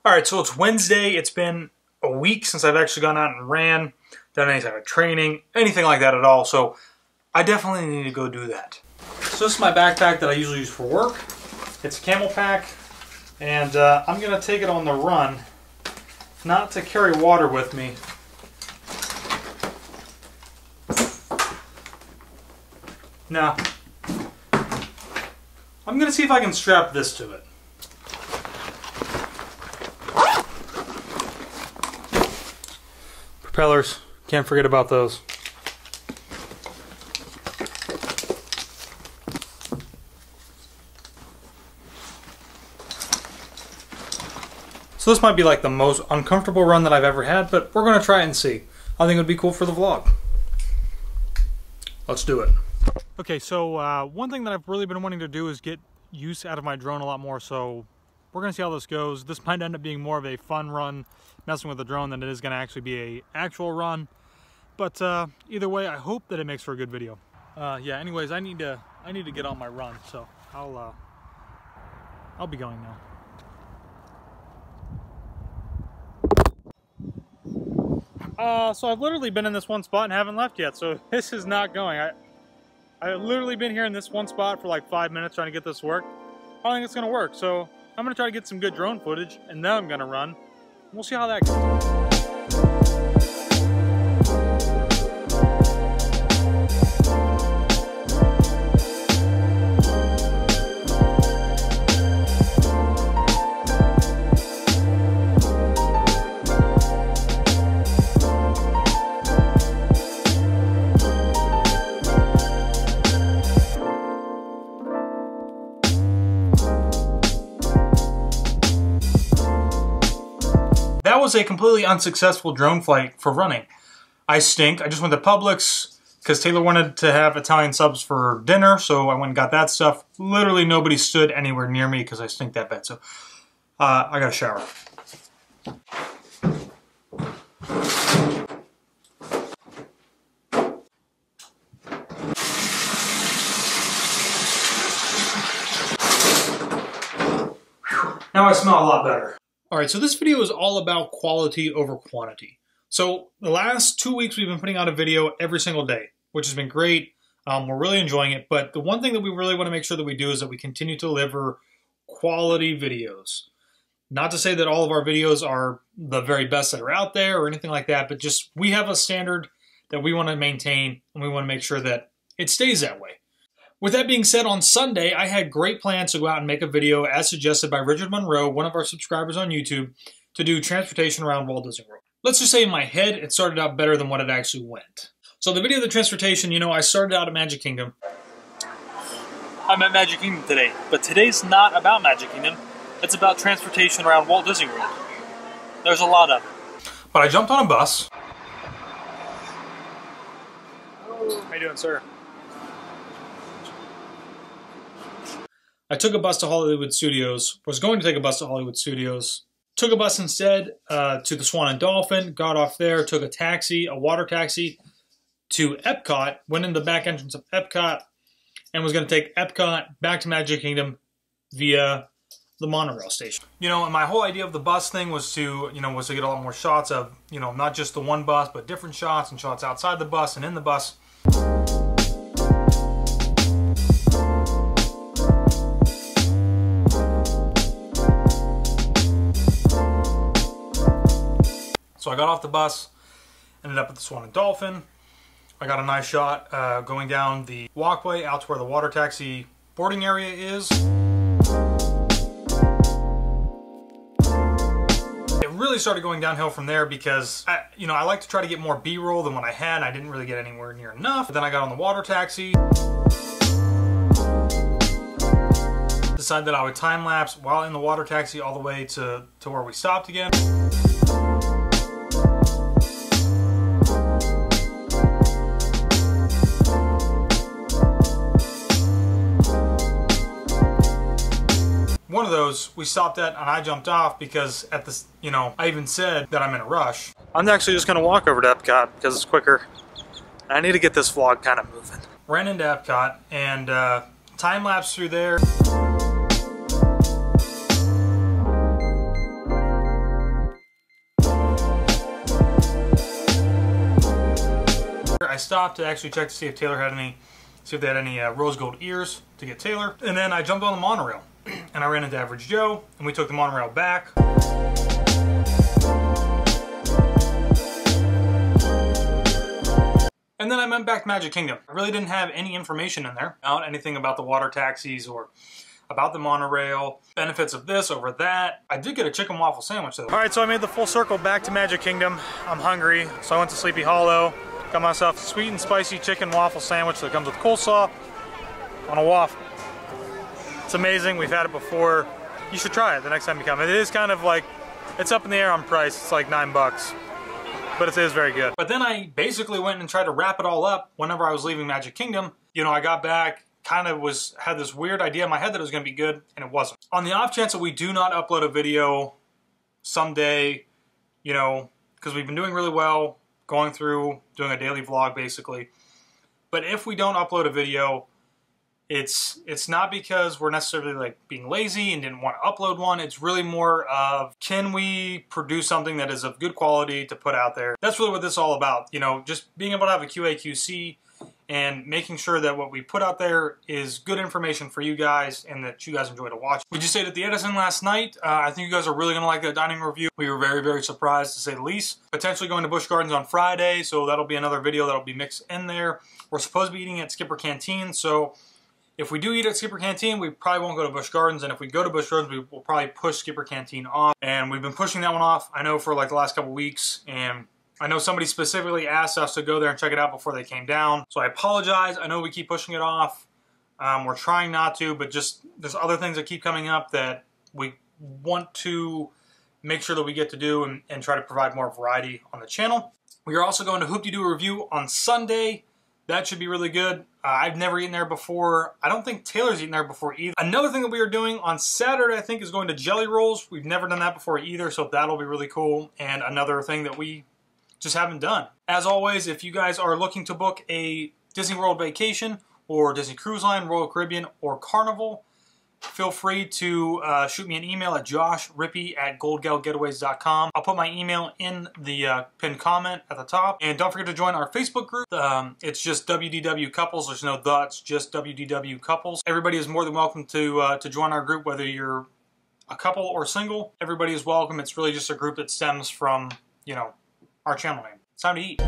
Alright, so it's Wednesday. It's been a week since I've actually gone out and ran, done any type of training, anything like that at all. So I definitely need to go do that. So this is my backpack that I usually use for work. It's a camel pack, and I'm going to take it on the run, not to carry water with me. Now, I'm going to see if I can strap this to it. Propellers, can't forget about those. So this might be like the most uncomfortable run that I've ever had, but we're going to try it and see. I think it would be cool for the vlog. Let's do it. Okay, so one thing that I've really been wanting to do is get use out of my drone a lot more, so we're going to see how this goes. This might end up being more of a fun run, messing with the drone, than it is going to actually be a actual run. But either way, I hope that it makes for a good video. Yeah, anyways, I need to get on my run, so I'll be going now. So I've literally been in this one spot and haven't left yet, so this is not going. I've literally been here in this one spot for like 5 minutes trying to get this to work. I don't think it's going to work, so I'm going to try to get some good drone footage, and then I'm going to run. We'll see how that goes. That was a completely unsuccessful drone flight for running. I stink. I just went to Publix because Taylor wanted to have Italian subs for dinner, so I went and got that stuff. Literally nobody stood anywhere near me because I stink that bad. So I got a shower. Now I smell a lot better. Alright, so this video is all about quality over quantity. So the last 2 weeks we've been putting out a video every single day, which has been great. We're really enjoying it, but the one thing that we really want to make sure that we do is that we continue to deliver quality videos. Not to say that all of our videos are the very best that are out there or anything like that, but just we have a standard that we want to maintain, and we want to make sure that it stays that way. With that being said, on Sunday, I had great plans to go out and make a video, as suggested by Richard Monroe, one of our subscribers on YouTube, to do transportation around Walt Disney World. Let's just say in my head, it started out better than what it actually went. So the video of the transportation, you know, I started out at Magic Kingdom. I'm at Magic Kingdom today, but today's not about Magic Kingdom. It's about transportation around Walt Disney World. There's a lot of it. But I jumped on a bus. How you doing, sir? I took a bus to Hollywood Studios, was going to take a bus to Hollywood Studios, took a bus instead to the Swan and Dolphin, got off there, took a taxi, a water taxi, to Epcot, went in the back entrance of Epcot, and was going to take Epcot back to Magic Kingdom via the monorail station. You know, and my whole idea of the bus thing was to, you know, was to get a lot more shots of, you know, not just the one bus, but different shots and shots outside the bus and in the bus. So I got off the bus, ended up at the Swan and Dolphin. I got a nice shot going down the walkway out to where the water taxi boarding area is. It really started going downhill from there because, I like to try to get more B-roll than what I had. I didn't really get anywhere near enough. But then I got on the water taxi. Decided that I would time lapse while in the water taxi all the way to where we stopped again. One of those we stopped at and I jumped off because at this, I even said that I'm in a rush. I'm actually just gonna walk over to Epcot because it's quicker. I need to get this vlog kind of moving. Ran into Epcot and time lapse through there. stopped to actually check to see if Taylor had any, see if they had any rose gold ears to get Taylor. And then I jumped on the monorail and I ran into Average Joe and we took the monorail back. And then I went back to Magic Kingdom. I really didn't have any information in there about anything about the water taxis or about the monorail, benefits of this over that. I did get a chicken waffle sandwich though. All right, so I made the full circle back to Magic Kingdom. I'm hungry, so I went to Sleepy Hollow, got myself a sweet and spicy chicken waffle sandwich that comes with coleslaw on a waffle. It's amazing, we've had it before. You should try it the next time you come. It is kind of like, it's up in the air on price, it's like $9. But it is very good. But then I basically went and tried to wrap it all up whenever I was leaving Magic Kingdom. You know, I got back, kind of had this weird idea in my head that it was going to be good, and it wasn't. On the off chance that we do not upload a video someday, you know, because we've been doing really well, going through, doing a daily vlog basically. But if we don't upload a video, it's not because we're necessarily like being lazy and didn't want to upload one. It's really more of, can we produce something that is of good quality to put out there? That's really what this is all about. You know, just being able to have a QA/QC and making sure that what we put out there is good information for you guys and that you guys enjoy to watch. We just stayed at the Edison last night. I think you guys are really going to like the dining review. We were very, very surprised to say the least. Potentially going to Busch Gardens on Friday, so that'll be another video that'll be mixed in there. We're supposed to be eating at Skipper Canteen, so if we do eat at Skipper Canteen, we probably won't go to Busch Gardens, and if we go to Busch Gardens, we will probably push Skipper Canteen off. And we've been pushing that one off, I know, for like the last couple weeks, and I know somebody specifically asked us to go there and check it out before they came down. So I apologize. I know we keep pushing it off. We're trying not to, but just there's other things that keep coming up that we want to make sure that we get to do and try to provide more variety on the channel. We are also going to Hoop-De-Doo review on Sunday. That should be really good. I've never eaten there before. I don't think Taylor's eaten there before either. Another thing that we are doing on Saturday, I think, is going to Jelly Rolls. We've never done that before either, so that'll be really cool. And another thing that we just haven't done. As always, if you guys are looking to book a Disney World vacation or Disney Cruise Line, Royal Caribbean, or Carnival, feel free to shoot me an email at joshrippey@goldgalgetaways.com. I'll put my email in the pinned comment at the top. And don't forget to join our Facebook group. It's just WDW Couples. There's no the, it's just WDW Couples. Everybody is more than welcome to join our group, whether you're a couple or single. Everybody is welcome. It's really just a group that stems from, you know, our channel name. It's time to eat.